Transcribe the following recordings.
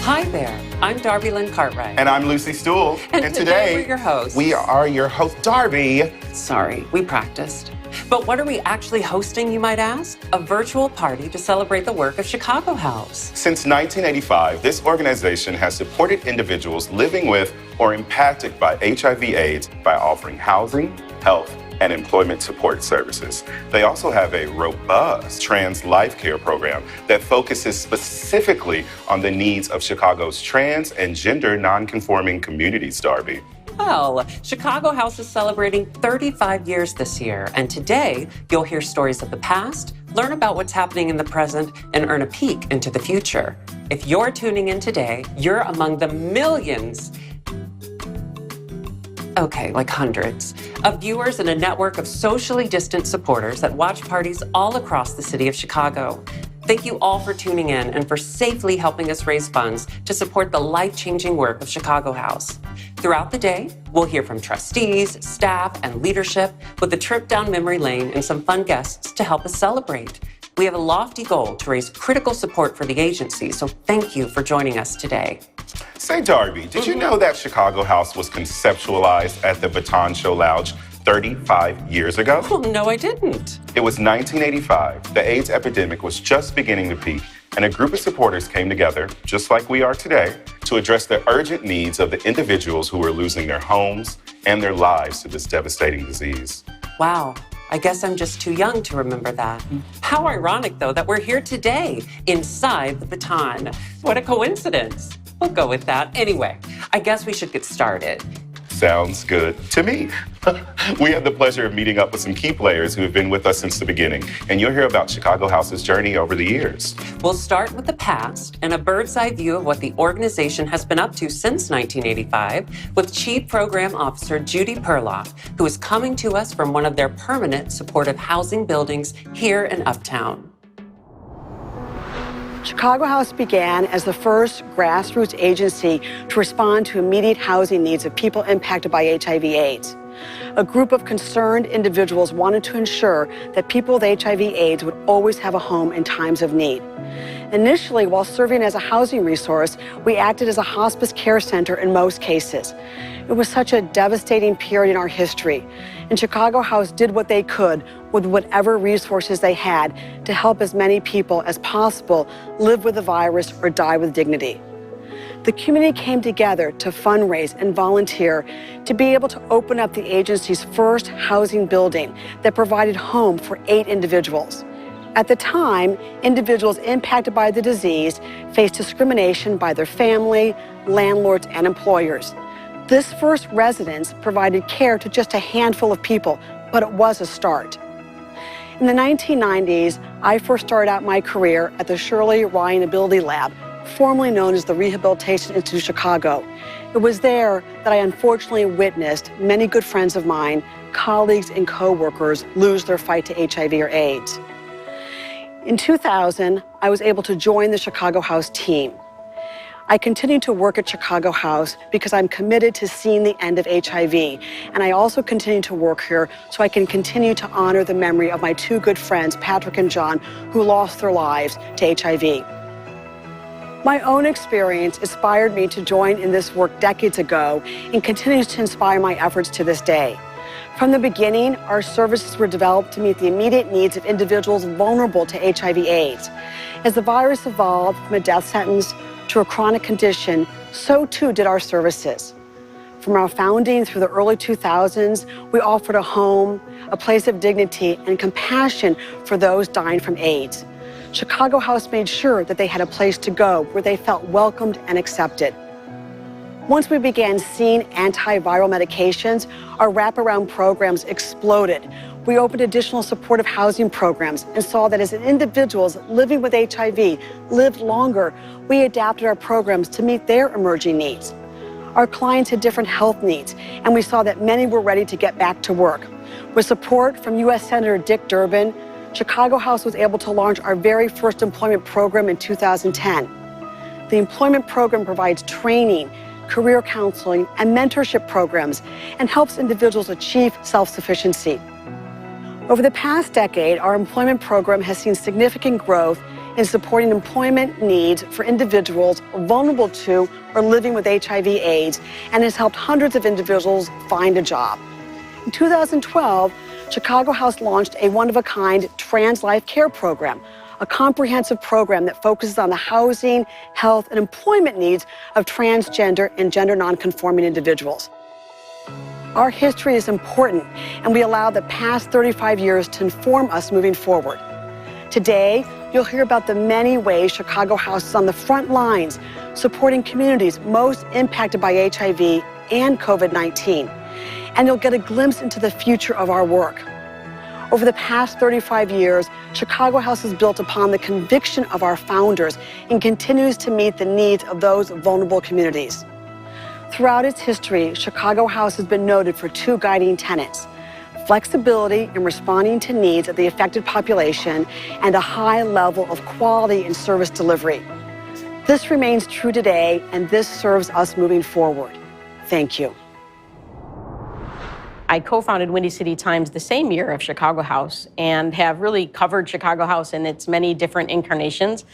Hi there, I'm Darby Lynn Cartwright. And I'm Lucy Stool. And today we're your hosts. We are your host, Darby. Sorry, we practiced. But what are we actually hosting, you might ask? A virtual party to celebrate the work of Chicago House. Since 1985, this organization has supported individuals living with or impacted by HIV/AIDS by offering housing, health, and employment support services. They also have a robust trans life care program that focuses specifically on the needs of Chicago's trans and gender nonconforming communities, Darby. Well, Chicago House is celebrating 35 years this year, and today you'll hear stories of the past, learn about what's happening in the present, and earn a peek into the future. If you're tuning in today, you're among the millions, okay, like hundreds, of viewers in a network of socially distant supporters that watch parties all across the city of Chicago. Thank you all for tuning in and for safely helping us raise funds to support the life-changing work of Chicago House. Throughout the day, we'll hear from trustees, staff, and leadership with a trip down memory lane and some fun guests to help us celebrate. We have a lofty goal to raise critical support for the agency, so thank you for joining us today. Say, Darby, did you know that Chicago House was conceptualized at the Baton Show Lounge 35 years ago? Oh, no, I didn't. It was 1985. The AIDS epidemic was just beginning to peak, and a group of supporters came together, just like we are today, to address the urgent needs of the individuals who were losing their homes and their lives to this devastating disease. Wow. I guess I'm just too young to remember that. How ironic, though, that we're here today inside the Baton. What a coincidence. We'll go with that. Anyway, I guess we should get started. Sounds good to me. We had the pleasure of meeting up with some key players who have been with us since the beginning, and you'll hear about Chicago House's journey over the years. We'll start with the past and a bird's eye view of what the organization has been up to since 1985 with Chief Program Officer Judy Perloff, who is coming to us from one of their permanent supportive housing buildings here in Uptown. Chicago House began as the first grassroots agency to respond to immediate housing needs of people impacted by HIV/AIDS. A group of concerned individuals wanted to ensure that people with HIV/AIDS would always have a home in times of need. Initially, while serving as a housing resource, we acted as a hospice care center in most cases. It was such a devastating period in our history, and Chicago House did what they could with whatever resources they had to help as many people as possible live with the virus or die with dignity. The community came together to fundraise and volunteer to be able to open up the agency's first housing building that provided home for 8 individuals. At the time, individuals impacted by the disease faced discrimination by their family, landlords, and employers. This first residence provided care to just a handful of people, but it was a start. In the 1990s, I first started out my career at the Shirley Ryan Ability Lab, formerly known as the Rehabilitation Institute of Chicago. It was there that I unfortunately witnessed many good friends of mine, colleagues and co-workers lose their fight to HIV or AIDS. In 2000, I was able to join the Chicago House team. I continue to work at Chicago House because I'm committed to seeing the end of HIV, and I also continue to work here so I can continue to honor the memory of my 2 good friends, Patrick and John, who lost their lives to HIV. My own experience inspired me to join in this work decades ago and continues to inspire my efforts to this day. From the beginning, our services were developed to meet the immediate needs of individuals vulnerable to HIV/AIDS. As the virus evolved from a death sentence to a chronic condition, so too did our services. From our founding through the early 2000s, we offered a home, a place of dignity, and compassion for those dying from AIDS. Chicago House made sure that they had a place to go where they felt welcomed and accepted. Once we began seeing antiviral medications, our wraparound programs exploded. We opened additional supportive housing programs and saw that as individuals living with HIV lived longer, we adapted our programs to meet their emerging needs. Our clients had different health needs, and we saw that many were ready to get back to work. With support from U.S. Senator Dick Durbin, Chicago House was able to launch our very first employment program in 2010. The employment program provides training, career counseling, and mentorship programs, and helps individuals achieve self-sufficiency. Over the past decade, our employment program has seen significant growth in supporting employment needs for individuals vulnerable to or living with HIV/AIDS and has helped hundreds of individuals find a job. In 2012, Chicago House launched a one-of-a-kind trans life care program, a comprehensive program that focuses on the housing, health, and employment needs of transgender and gender nonconforming individuals. Our history is important, and we allow the past 35 years to inform us moving forward. Today, you'll hear about the many ways Chicago House is on the front lines, supporting communities most impacted by HIV and COVID-19. And you'll get a glimpse into the future of our work. Over the past 35 years, Chicago House has built upon the conviction of our founders and continues to meet the needs of those vulnerable communities. Throughout its history, Chicago House has been noted for two guiding tenets: flexibility in responding to needs of the affected population and a high level of quality in service delivery. This remains true today, and this serves us moving forward. Thank you. I co-founded Windy City Times the same year of Chicago House and have really covered Chicago House in its many different incarnations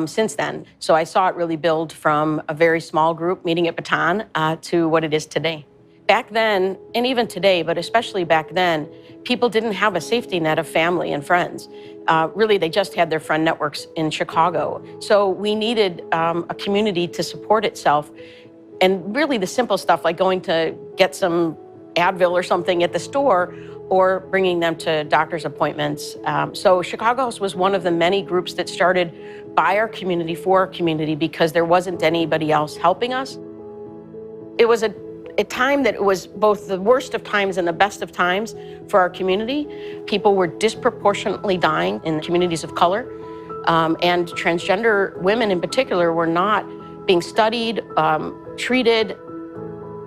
since then. So I saw it really build from a very small group meeting at Baton to what it is today. Back then, and even today, but especially back then, people didn't have a safety net of family and friends. Really, they just had their friend networks in Chicago. So we needed a community to support itself. And really the simple stuff like going to get some Advil or something at the store or bringing them to doctor's appointments. So Chicago House was one of the many groups that started by our community for our community because there wasn't anybody else helping us. It was a time that it was both the worst of times and the best of times for our community. People were disproportionately dying in communities of color, and transgender women in particular were not being studied, treated.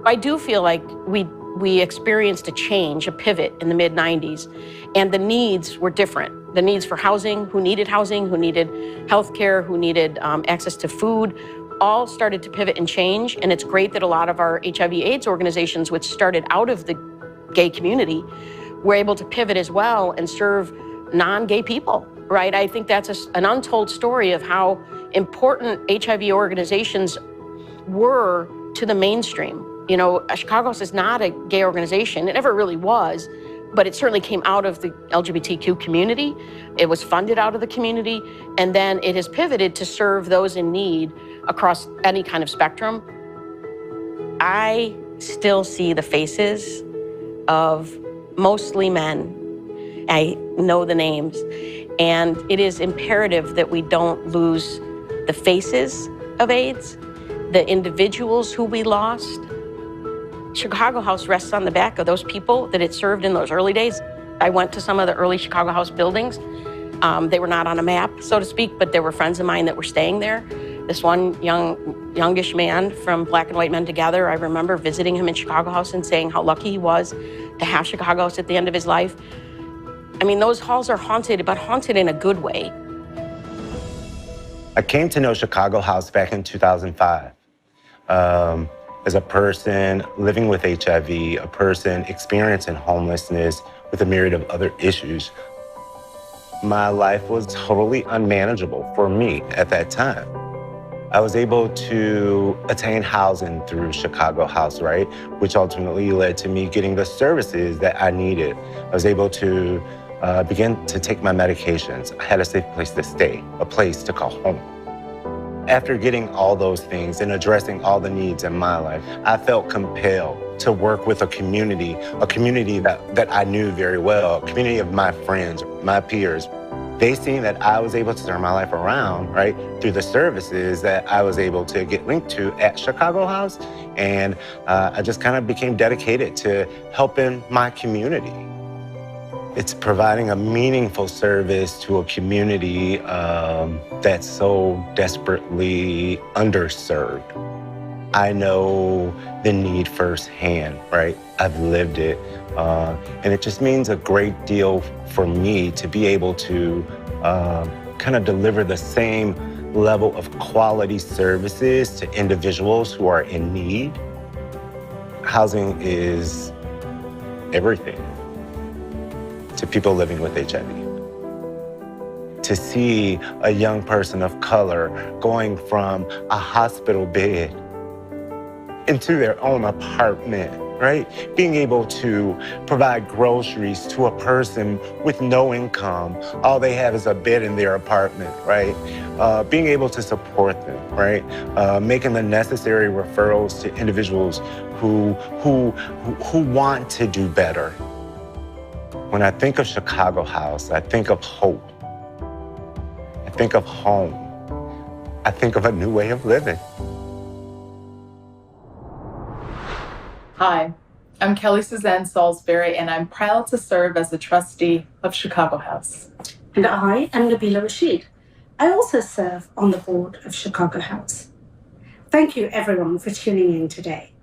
I do feel like we experienced a change, a pivot in the mid-90s, and the needs were different. The needs for housing, who needed health care, who needed access to food, all started to pivot and change. And it's great that a lot of our HIV/AIDS organizations, which started out of the gay community, were able to pivot as well and serve non-gay people, right? I think that's an untold story of how important HIV organizations were to the mainstream. You know, Chicago House is not a gay organization. It never really was, but it certainly came out of the LGBTQ community. It was funded out of the community, and then it has pivoted to serve those in need across any kind of spectrum. I still see the faces of mostly men. I know the names, and it is imperative that we don't lose the faces of AIDS, the individuals who we lost. Chicago House rests on the back of those people that it served in those early days. I went to some of the early Chicago House buildings. They were not on a map, so to speak, but there were friends of mine that were staying there. This one youngish man from Black and White Men Together, I remember visiting him in Chicago House and saying how lucky he was to have Chicago House at the end of his life. I mean, those halls are haunted, but haunted in a good way. I came to know Chicago House back in 2005. As a person living with HIV, a person experiencing homelessness with a myriad of other issues, my life was totally unmanageable for me at that time. I was able to attain housing through Chicago House, right? Which ultimately led to me getting the services that I needed. I was able to begin to take my medications. I had a safe place to stay, a place to call home. After getting all those things and addressing all the needs in my life, I felt compelled to work with a community that I knew very well, a community of my friends, my peers. They seen that I was able to turn my life around, right, through the services that I was able to get linked to at Chicago House. And I just kind of became dedicated to helping my community. It's providing a meaningful service to a community that's so desperately underserved. I know the need firsthand, right? I've lived it. And it just means a great deal for me to be able to kind of deliver the same level of quality services to individuals who are in need. Housing is everything to people living with HIV. to see a young person of color going from a hospital bed into their own apartment, right? Being able to provide groceries to a person with no income. All they have is a bed in their apartment, right? Being able to support them, right? Making the necessary referrals to individuals who want to do better. When I think of Chicago House, I think of hope. I think of home. I think of a new way of living. Hi, I'm Kelly Suzanne Salisbury, and I'm proud to serve as a trustee of Chicago House. And I am Nabila Rashid. I also serve on the board of Chicago House. Thank you, everyone, for tuning in today.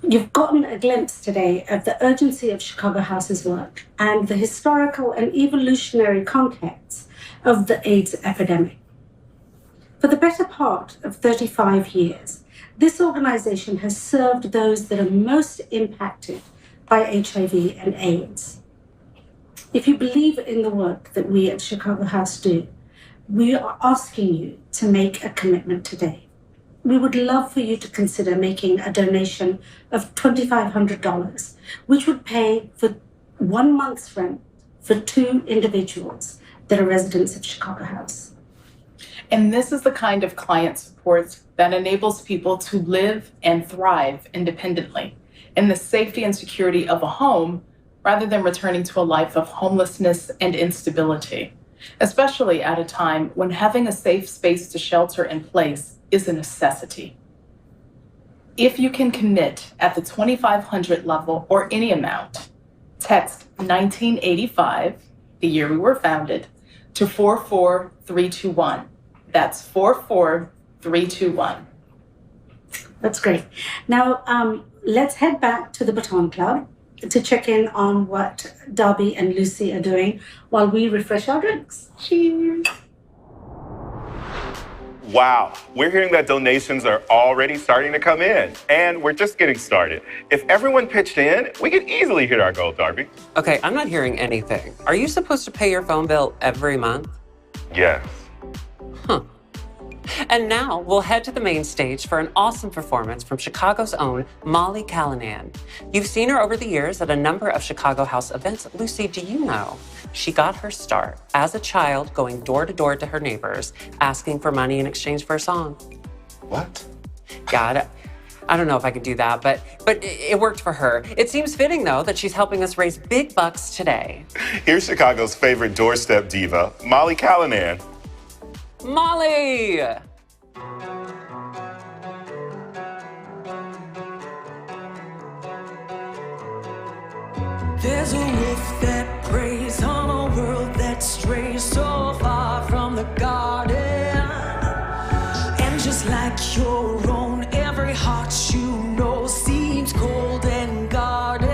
You've gotten a glimpse today of the urgency of Chicago House's work and the historical and evolutionary context of the AIDS epidemic. For the better part of 35 years, this organization has served those that are most impacted by HIV and AIDS. If you believe in the work that we at Chicago House do, we are asking you to make a commitment today. We would love for you to consider making a donation of $2,500, which would pay for 1 month's rent for 2 individuals that are residents of Chicago House. And this is the kind of client support that enables people to live and thrive independently in the safety and security of a home rather than returning to a life of homelessness and instability, especially at a time when having a safe space to shelter in place is a necessity. If you can commit at the $2,500 level or any amount, text 1985, the year we were founded, to 44321. That's 44321. That's great. Now, let's head back to the Baton Club to check in on what Darby and Lucy are doing while we refresh our drinks. Cheers. Wow, we're hearing that donations are already starting to come in, and we're just getting started. If everyone pitched in, we could easily hit our goal, Darby. Okay, I'm not hearing anything. Are you supposed to pay your phone bill every month? Yes. Huh. And now we'll head to the main stage for an awesome performance from Chicago's own Molly Callanan. You've seen her over the years at a number of Chicago House events. Lucy, do you know she got her start as a child going door to door to her neighbors, asking for money in exchange for a song? What? Yeah, I don't know if I could do that, but it worked for her. It seems fitting, though, that she's helping us raise big bucks today. Here's Chicago's favorite doorstep diva, Molly Callanan. Molly! There's a wolf that preys on a world that strays so far from the garden. And just like your own, every heart you know seems cold and guarded.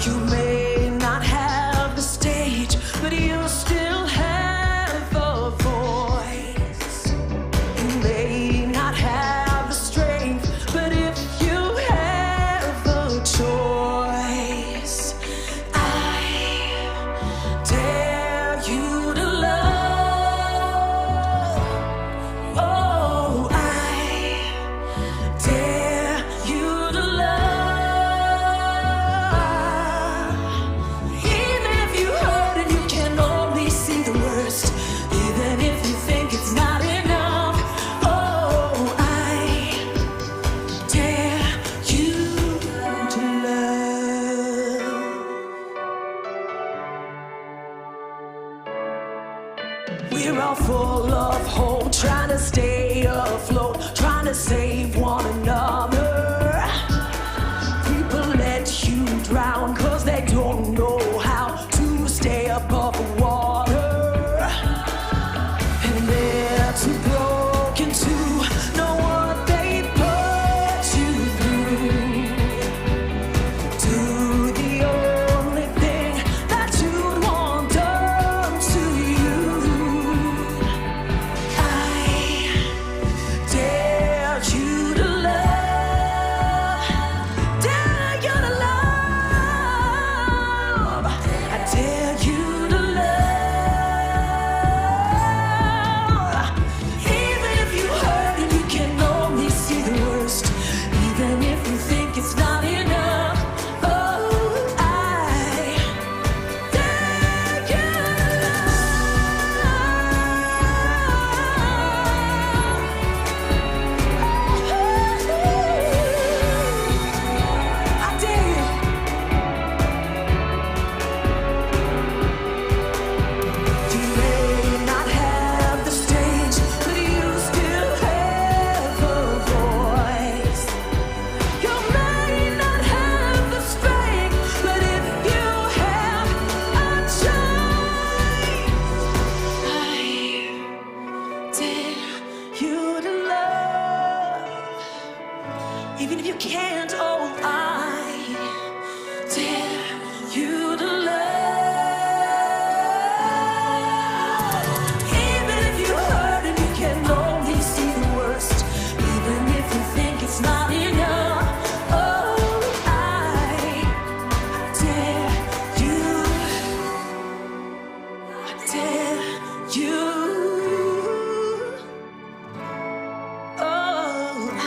You may not have the stage, but you still have a voice. You may not have the strength, but if you have a choice, I dare you to love. Oh, I dare you to love. Even if you hurt and you can only see the worst, even if you think it's not enough. Oh, I dare you to love. We're all full of hope, trying to stay afloat, trying to save one another. People let you drown 'cause they don't know how to stay above the water. And they're too broken to know what they put you through. Do the only thing that you'd want done to you. I dare you to love. you to love. Even if you can't, oh, I dare you to love. Even if you hurt and you can only see the worst, even if you think it's not enough, oh, I dare you. I dare you. Oh, I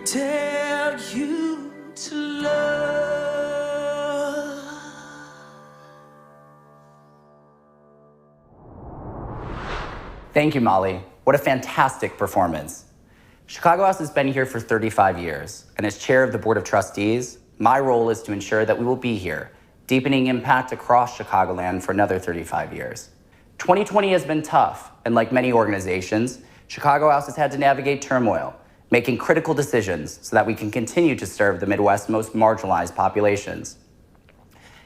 dare you to love. Thank you, Molly. What a fantastic performance. Chicago House has been here for 35 years, and as chair of the Board of Trustees, my role is to ensure that we will be here, deepening impact across Chicagoland for another 35 years. 2020 has been tough, and like many organizations, Chicago House has had to navigate turmoil, making critical decisions so that we can continue to serve the Midwest's most marginalized populations.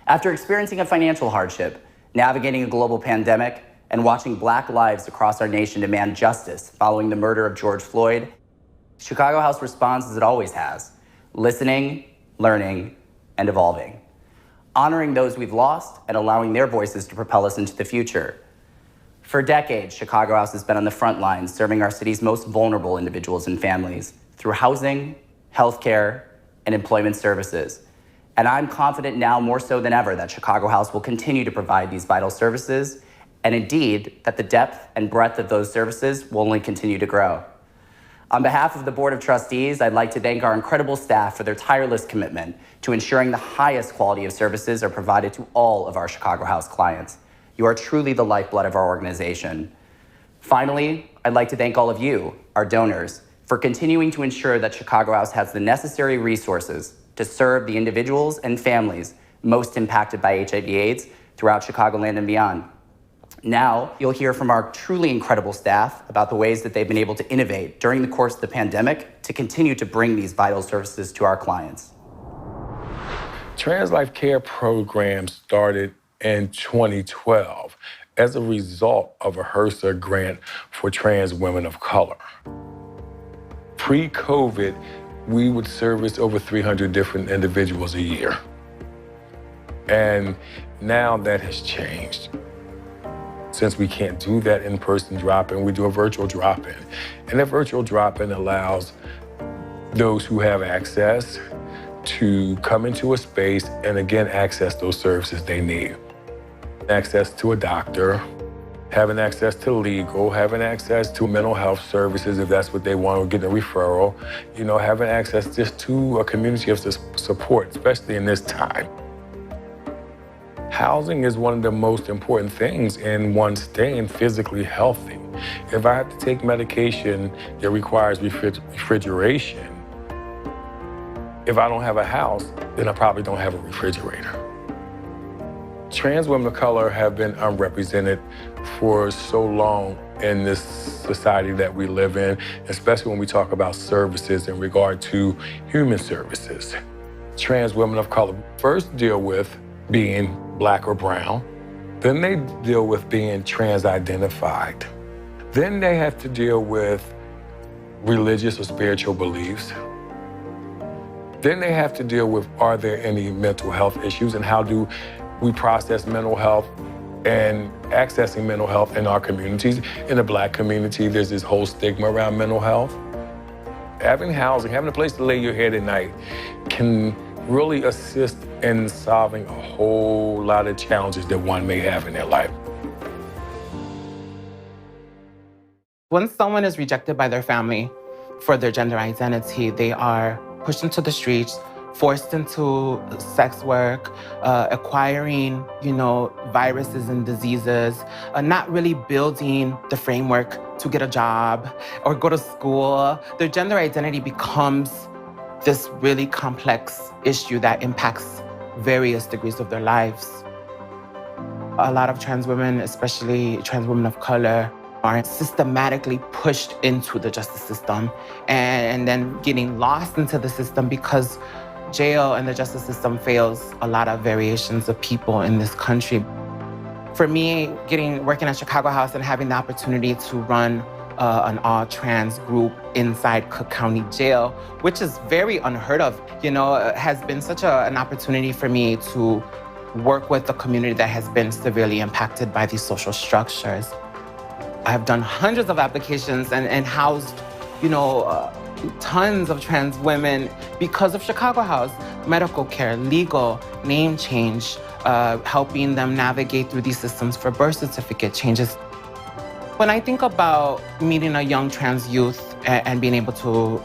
After experiencing a financial hardship, navigating a global pandemic, and watching Black lives across our nation demand justice following the murder of George Floyd, Chicago House responds as it always has, listening, learning, and evolving, honoring those we've lost and allowing their voices to propel us into the future. For decades, Chicago House has been on the front lines serving our city's most vulnerable individuals and families through housing, healthcare, and employment services. And I'm confident now more so than ever that Chicago House will continue to provide these vital services, and indeed, that the depth and breadth of those services will only continue to grow. On behalf of the Board of Trustees, I'd like to thank our incredible staff for their tireless commitment to ensuring the highest quality of services are provided to all of our Chicago House clients. You are truly the lifeblood of our organization. Finally, I'd like to thank all of you, our donors, for continuing to ensure that Chicago House has the necessary resources to serve the individuals and families most impacted by HIV/AIDS throughout Chicagoland and beyond. Now, you'll hear from our truly incredible staff about the ways that they've been able to innovate during the course of the pandemic to continue to bring these vital services to our clients. Trans Life Care program started in 2012 as a result of a HRSA grant for trans women of color. Pre-COVID, we would service over 300 different individuals a year. And now that has changed. Since we can't do that in-person drop-in, we do a virtual drop-in. And that virtual drop-in allows those who have access to come into a space and again access those services they need. Access to a doctor, having access to legal, having access to mental health services if that's what they want, or getting a referral, having access just to a community of support, especially in this time. Housing is one of the most important things in one staying physically healthy. If I have to take medication that requires refrigeration, if I don't have a house, then I probably don't have a refrigerator. Trans women of color have been unrepresented for so long in this society that we live in, especially when we talk about services in regard to human services. Trans women of color first deal with being Black or brown. Then they deal with being trans-identified. Then they have to deal with religious or spiritual beliefs. Then they have to deal with, are there any mental health issues, and how do we process mental health and accessing mental health in our communities. In the Black community, there's this whole stigma around mental health. Having housing, having a place to lay your head at night can really assist in solving a whole lot of challenges that one may have in their life. When someone is rejected by their family for their gender identity, they are pushed into the streets, forced into sex work, acquiring, viruses and diseases, not really building the framework to get a job or go to school. Their gender identity becomes this really complex issue that impacts various degrees of their lives. A lot of trans women, especially trans women of color, are systematically pushed into the justice system and then getting lost into the system because jail and the justice system fails a lot of variations of people in this country. For me, working at Chicago House and having the opportunity to run an all-trans group inside Cook County Jail, which is very unheard of. You know, it has been such an opportunity for me to work with a community that has been severely impacted by these social structures. I have done hundreds of applications and housed, tons of trans women because of Chicago House. Medical care, legal, name change, helping them navigate through these systems for birth certificate changes. When I think about meeting a young trans youth and being able to,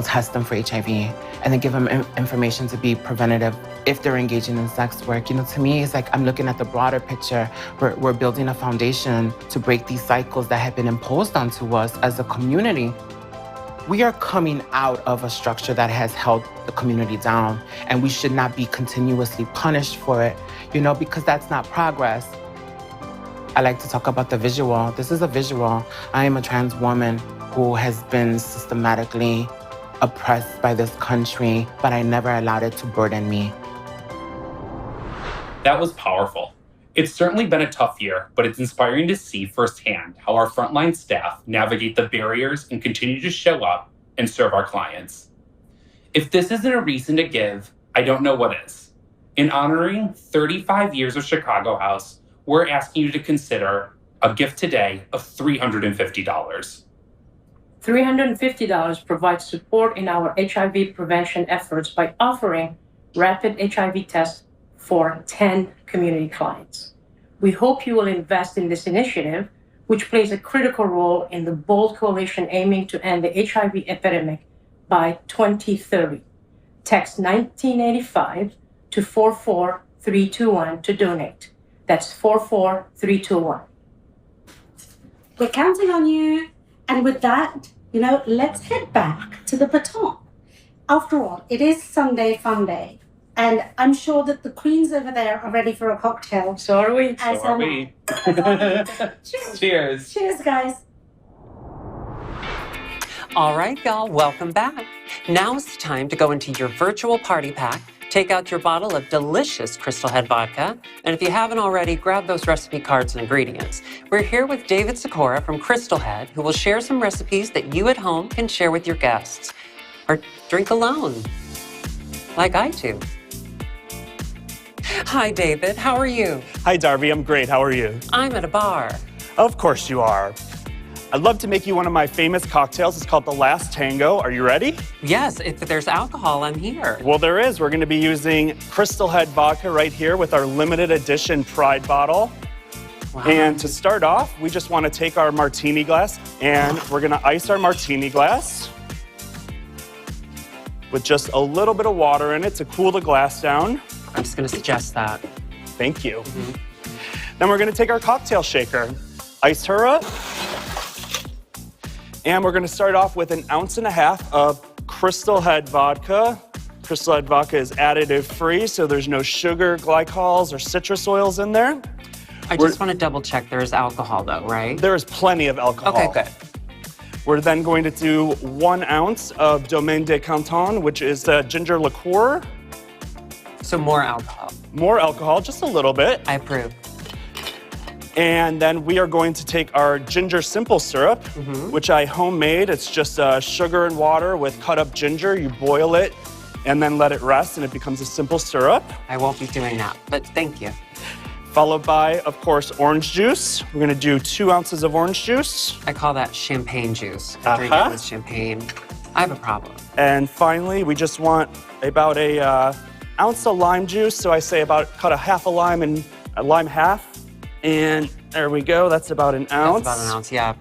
test them for HIV and then give them information to be preventative if they're engaging in sex work, to me, it's like I'm looking at the broader picture. We're building a foundation to break these cycles that have been imposed onto us as a community. We are coming out of a structure that has held the community down, and we should not be continuously punished for it, because that's not progress. I like to talk about the visual. This is a visual. I am a trans woman who has been systematically oppressed by this country, but I never allowed it to burden me. That was powerful. It's certainly been a tough year, but it's inspiring to see firsthand how our frontline staff navigate the barriers and continue to show up and serve our clients. If this isn't a reason to give, I don't know what is. In honoring 35 years of Chicago House, we're asking you to consider a gift today of $350. $350 provides support in our HIV prevention efforts by offering rapid HIV tests for 10 community clients. We hope you will invest in this initiative, which plays a critical role in the BOLD coalition aiming to end the HIV epidemic by 2030. Text 1985 to 44321 to donate. That's 44321. We're counting on you. And with that, let's head back to the baton. After all, it is Sunday Fun Day. And I'm sure that the queens over there are ready for a cocktail. So are we. So are we. Cheers. Cheers. Cheers, guys. All right, y'all, welcome back. Now is the time to go into your virtual party pack, take out your bottle of delicious Crystal Head vodka, and if you haven't already, grab those recipe cards and ingredients. We're here with David Sikora from Crystal Head, who will share some recipes that you at home can share with your guests. Or drink alone, like I do. Hi, David. How are you? Hi, Darby. I'm great. How are you? I'm at a bar. Of course you are. I'd love to make you one of my famous cocktails. It's called The Last Tango. Are you ready? Yes, if there's alcohol, I'm here. Well, there is. We're going to be using Crystal Head vodka right here with our limited edition Pride bottle. Wow. And to start off, we just want to take our martini glass and we're going to ice our martini glass with just a little bit of water in it to cool the glass down. I'm just going to suggest that. Thank you. Then we're going to take our cocktail shaker, ice her up, and we're going to start off with 1.5 ounces of Crystal Head vodka. Crystal Head vodka is additive free, so there's no sugar, glycols, or citrus oils in there. I just want to double check there is alcohol though, right? There is plenty of alcohol. Okay, good. We're then going to do 1 ounce of Domaine de Canton, which is the ginger liqueur. So more alcohol. More alcohol, just a little bit. I approve. And then we are going to take our ginger simple syrup, which I homemade. It's just sugar and water with cut up ginger. You boil it and then let it rest and it becomes a simple syrup. I won't be doing that, but thank you. Followed by, of course, orange juice. We're gonna do 2 ounces of orange juice. I call that champagne juice. I drink it with champagne. I have a problem. And finally, we just want about a ounce of lime juice. So I say cut a half a lime and a lime half. And there we go, that's about 1 ounce. That's about 1 ounce, yeah.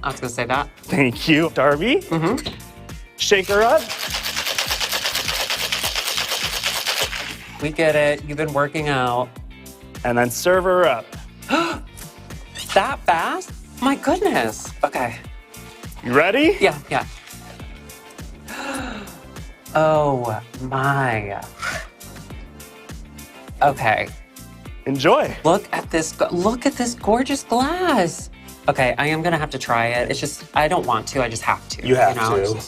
I was gonna say that. Thank you, Darby. Shake her up. We get it, you've been working out. And then serve her up. That fast? My goodness. Okay. You ready? Yeah. Oh my. Okay. Enjoy. Look at this gorgeous glass. Okay, I am gonna have to try it. It's just, I don't want to, I just have to. You have to.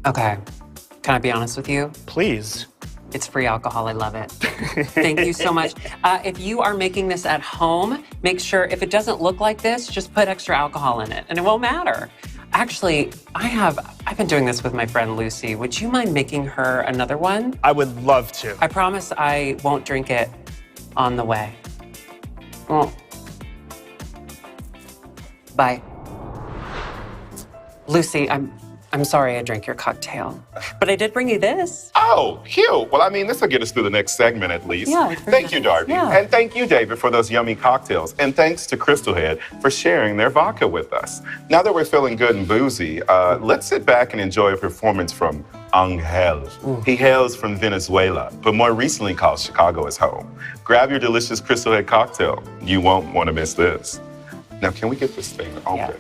Okay, can I be honest with you? Please. It's free alcohol. I love it. Thank you so much. If you are making this at home, make sure if it doesn't look like this, just put extra alcohol in it and it won't matter. Actually, I've been doing this with my friend Lucy. Would you mind making her another one? I would love to. I promise I won't drink it on the way. Well, bye. Lucy, I'm sorry I drank your cocktail, but I did bring you this. Oh, cute. Well, I mean, this will get us through the next segment at least. Yeah, thank you, Darby. Yeah. And thank you, David, for those yummy cocktails. And thanks to Crystal Head for sharing their vodka with us. Now that we're feeling good and boozy, let's sit back and enjoy a performance from Angel. He hails from Venezuela, but more recently calls Chicago his home. Grab your delicious Crystal Head cocktail. You won't want to miss this. Now, can we get this thing open? Yeah.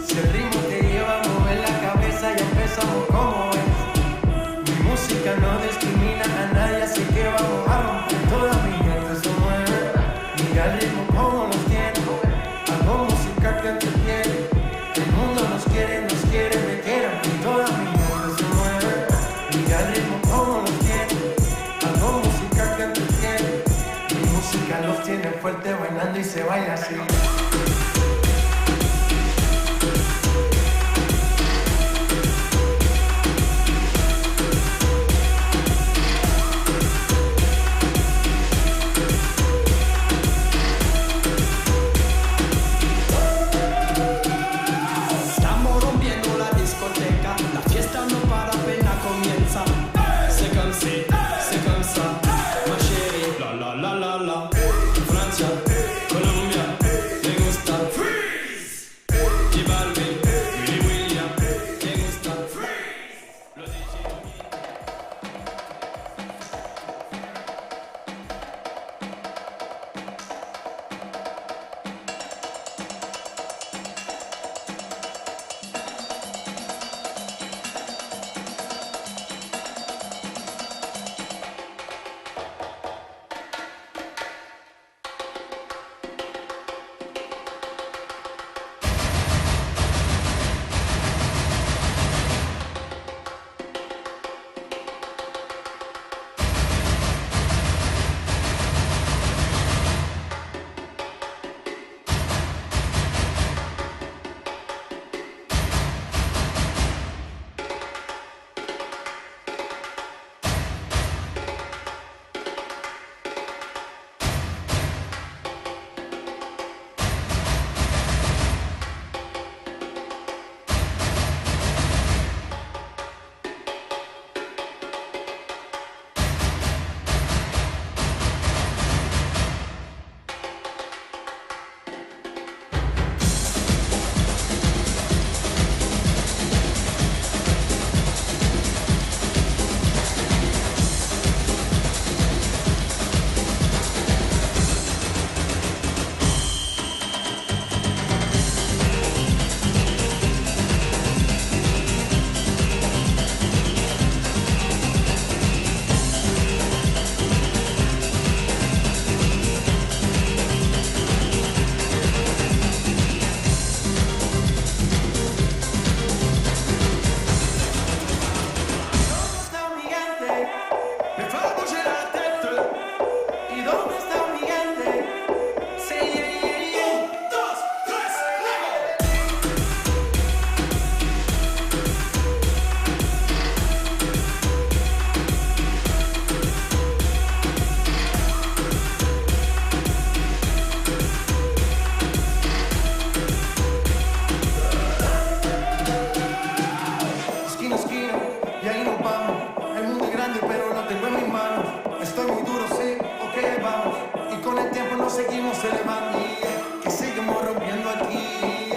Si el ritmo te lleva a mover la cabeza, ya empezamos como es. Mi música no discrimina a nadie, así que vamos a romper. Toda mi gente se mueve. Mira el ritmo como los tiene. Hago música que entretiene. El mundo nos quiere, me quieren. Y toda mi gente se mueve. Mira el ritmo como los tiene. Hago música que entretiene. Mi música los tiene fuerte bailando y se baila así. Seguimos elevando, que seguimos rompiendo aquí.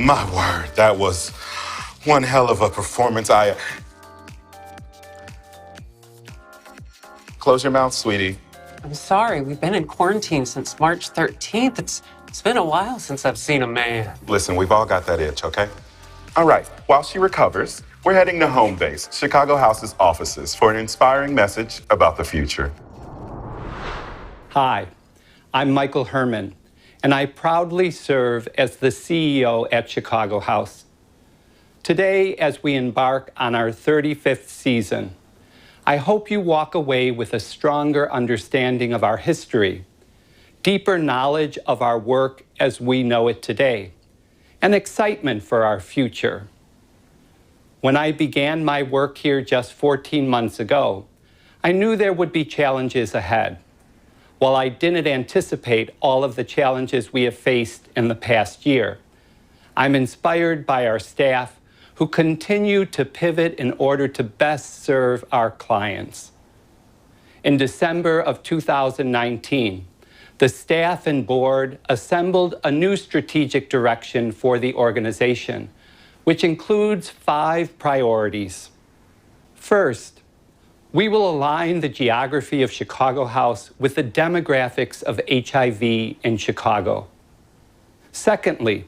My word, that was one hell of a performance. Close your mouth, sweetie. I'm sorry, we've been in quarantine since March 13th. It's been a while since I've seen a man. Listen, we've all got that itch, okay? All right, while she recovers, we're heading to home base, Chicago House's offices, for an inspiring message about the future. Hi, I'm Michael Herman, and I proudly serve as the CEO at Chicago House. Today, as we embark on our 35th season, I hope you walk away with a stronger understanding of our history, deeper knowledge of our work as we know it today, and excitement for our future. When I began my work here just 14 months ago, I knew there would be challenges ahead. While I didn't anticipate all of the challenges we have faced in the past year, I'm inspired by our staff who continue to pivot in order to best serve our clients. In December of 2019, the staff and board assembled a new strategic direction for the organization, which includes 5 priorities. First, we will align the geography of Chicago House with the demographics of HIV in Chicago. Secondly,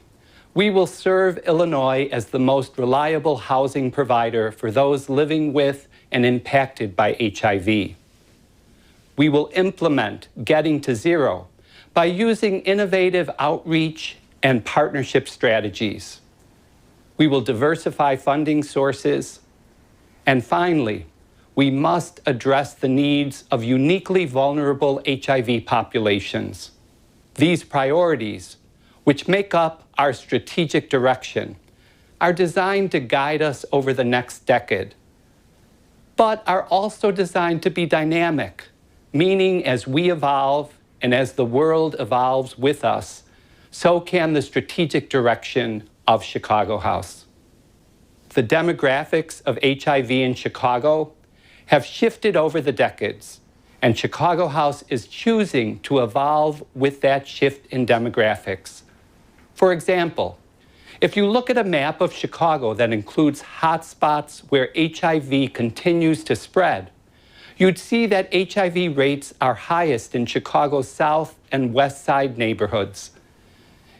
we will serve Illinois as the most reliable housing provider for those living with and impacted by HIV. We will implement Getting to Zero by using innovative outreach and partnership strategies. We will diversify funding sources. And finally, we must address the needs of uniquely vulnerable HIV populations. These priorities, which make up our strategic direction, are designed to guide us over the next decade, but are also designed to be dynamic, meaning as we evolve and as the world evolves with us, so can the strategic direction of Chicago House. The demographics of HIV in Chicago have shifted over the decades, and Chicago House is choosing to evolve with that shift in demographics. For example, if you look at a map of Chicago that includes hotspots where HIV continues to spread, you'd see that HIV rates are highest in Chicago's South and West Side neighborhoods.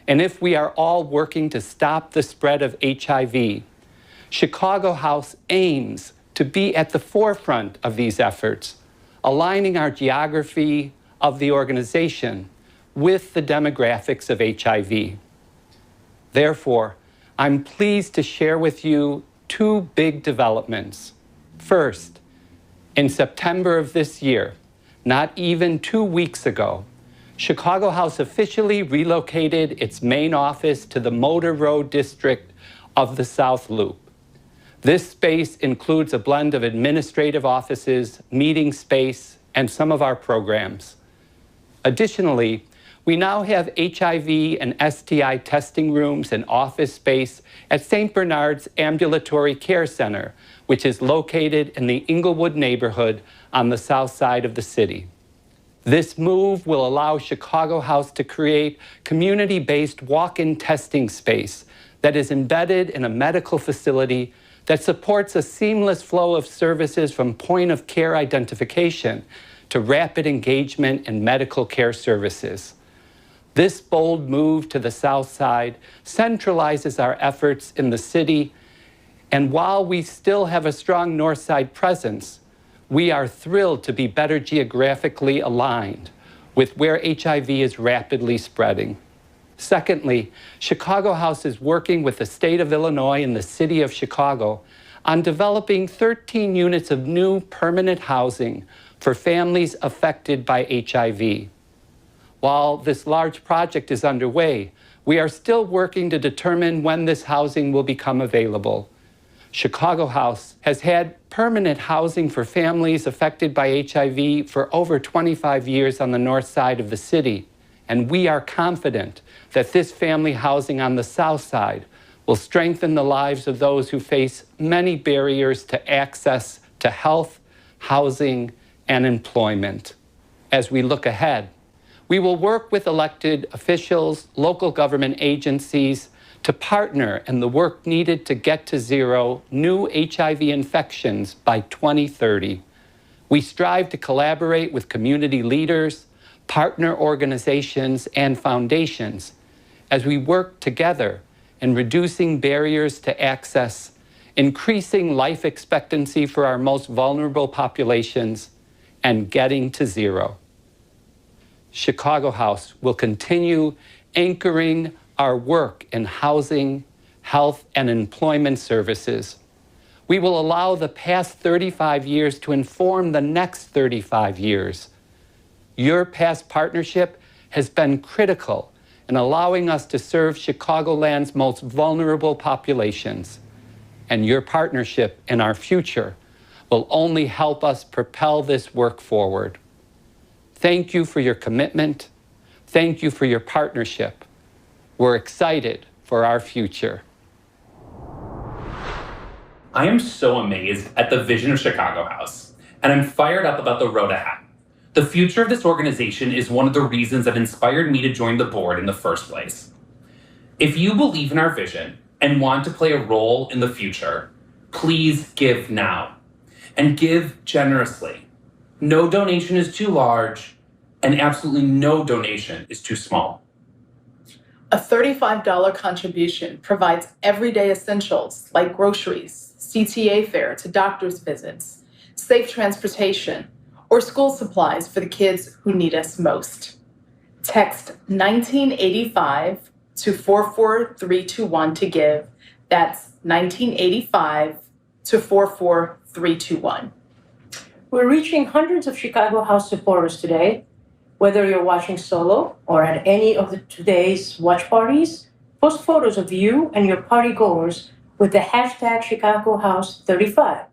And if we are all working to stop the spread of HIV, Chicago House aims to be at the forefront of these efforts, aligning our geography of the organization with the demographics of HIV. Therefore, I'm pleased to share with you 2 big developments. First, in September of this year, not even 2 weeks ago, Chicago House officially relocated its main office to the Motor Road District of the South Loop. This space includes a blend of administrative offices, meeting space, and some of our programs. Additionally, we now have HIV and STI testing rooms and office space at St. Bernard's Ambulatory Care Center, which is located in the Inglewood neighborhood on the south side of the city. This move will allow Chicago House to create community-based walk-in testing space that is embedded in a medical facility that supports a seamless flow of services from point-of-care identification to rapid engagement in medical care services. This bold move to the south side centralizes our efforts in the city, and while we still have a strong north side presence, we are thrilled to be better geographically aligned with where HIV is rapidly spreading. Secondly, Chicago House is working with the state of Illinois and the city of Chicago on developing 13 units of new permanent housing for families affected by HIV. While this large project is underway, we are still working to determine when this housing will become available. Chicago House has had permanent housing for families affected by HIV for over 25 years on the north side of the city, and we are confident that this family housing on the south side will strengthen the lives of those who face many barriers to access to health, housing, and employment. As we look ahead, we will work with elected officials, local government agencies, to partner in the work needed to get to zero new HIV infections by 2030. We strive to collaborate with community leaders, partner organizations, and foundations as we work together in reducing barriers to access, increasing life expectancy for our most vulnerable populations, and getting to zero. Chicago House will continue anchoring our work in housing, health, and employment services. We will allow the past 35 years to inform the next 35 years. Your past partnership has been critical in allowing us to serve Chicagoland's most vulnerable populations. And your partnership in our future will only help us propel this work forward. Thank you for your commitment. Thank you for your partnership. We're excited for our future. I am so amazed at the vision of Chicago House, and I'm fired up about the road ahead. The future of this organization is one of the reasons that inspired me to join the board in the first place. If you believe in our vision and want to play a role in the future, please give now, and give generously. No donation is too large, and absolutely no donation is too small. A $35 contribution provides everyday essentials like groceries, CTA fare to doctor's visits, safe transportation, or school supplies for the kids who need us most. Text 1985 to 44321 to give. That's 1985 to 44321. We're reaching hundreds of Chicago House supporters today. Whether you're watching solo or at any of today's watch parties, post photos of you and your party goers with the hashtag ChicagoHouse35.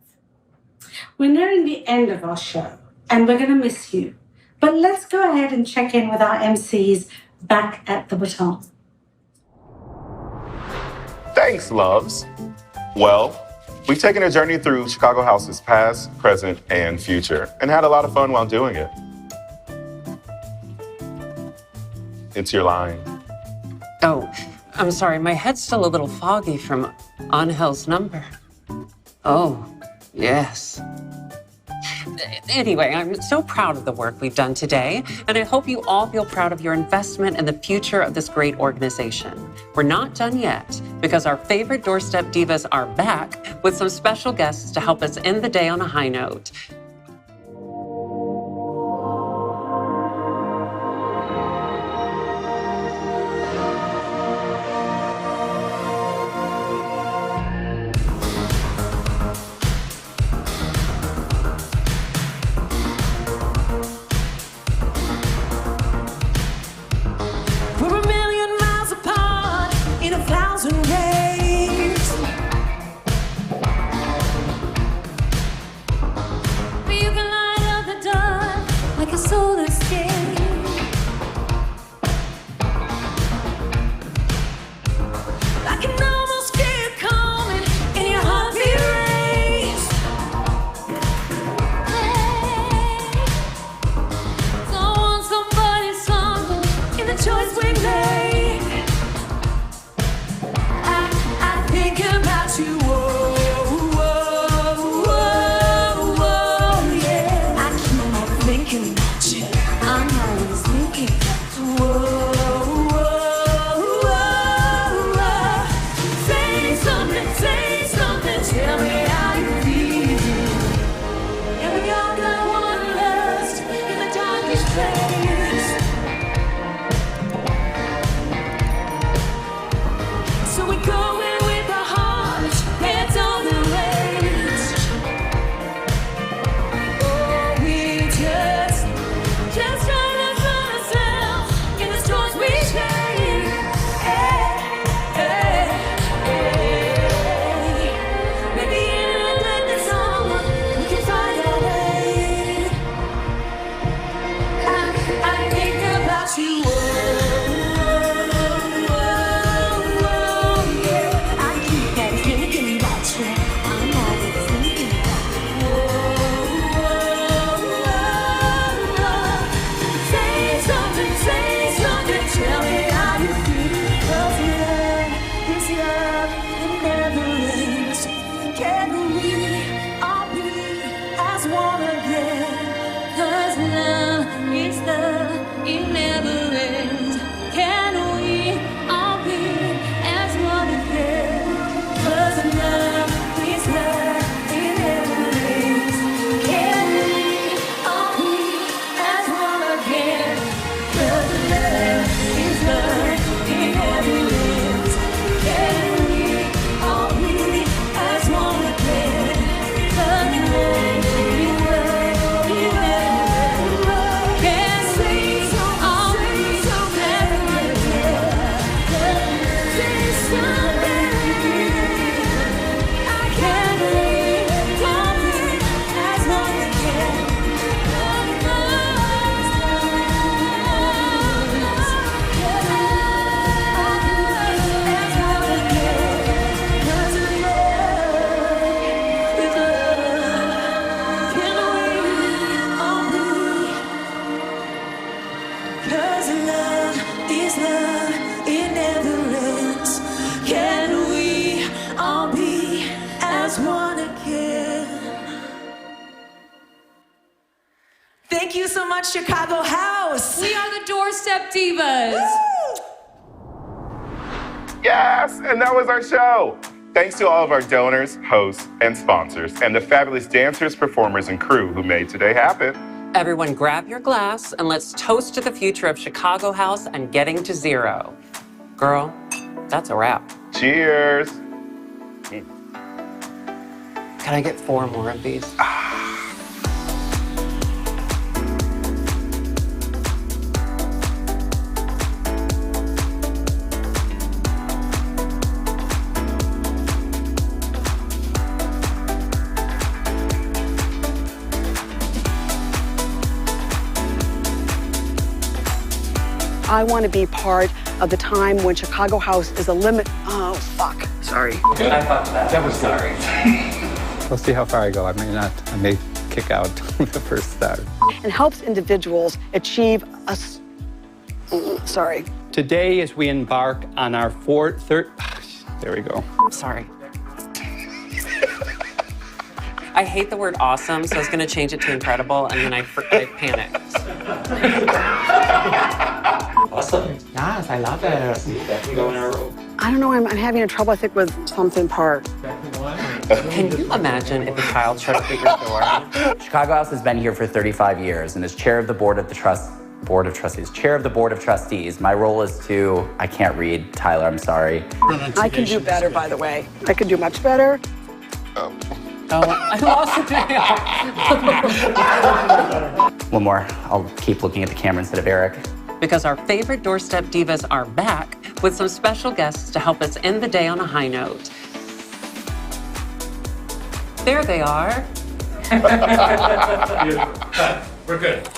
We're nearing the end of our show, and we're going to miss you. But let's go ahead and check in with our MCs back at the baton. Thanks, loves. Well, we've taken a journey through Chicago House's past, present, and future, and had a lot of fun while doing it. It's your line. Oh, I'm sorry. My head's still a little foggy from Angel's number. Oh, yes. Anyway, I'm so proud of the work we've done today, and I hope you all feel proud of your investment in the future of this great organization. We're not done yet, because our favorite doorstep divas are back with some special guests to help us end the day on a high note. love, it never ends. Can we all be as one again? 'Cause love is love, it never ends. Can we all be as one again? 'Cause love is love, it never ends. Can we all be as one again? 'Cause love is love, it never ends. Can we all be as one again? 'Cause love is love, it never ends. Can we all be as one again? Thank you so much, Chicago House. We are the Doorstep Divas. Yes, and that was our show. Thanks to all of our donors, hosts, and sponsors, and the fabulous dancers, performers, and crew who made today happen. Everyone grab your glass and let's toast to the future of Chicago House and getting to zero. Girl, that's a wrap. Cheers. Can I get 4 more of these? I want to be part of the time when Chicago House is a limit. Oh, fuck. Sorry. I thought that was sorry. We'll see how far I go. I may kick out the first start. And helps individuals achieve a. Sorry. Today, as we embark on our there we go. Sorry. I hate the word awesome, so I was going to change it to incredible, and then I panicked. Awesome. Yes, I love it. I don't know, I'm having trouble, I think, with something part. Can you imagine if a child showed up at your door? Chicago House has been here for 35 years, and as chair of the Board of Trustees, my role is to, I can't read, Tyler, I'm sorry. I can do better, by the way. I can do much better. I lost it. One more. I'll keep looking at the camera instead of Eric. Because our favorite Doorstep Divas are back with some special guests to help us end the day on a high note. There they are. We're good.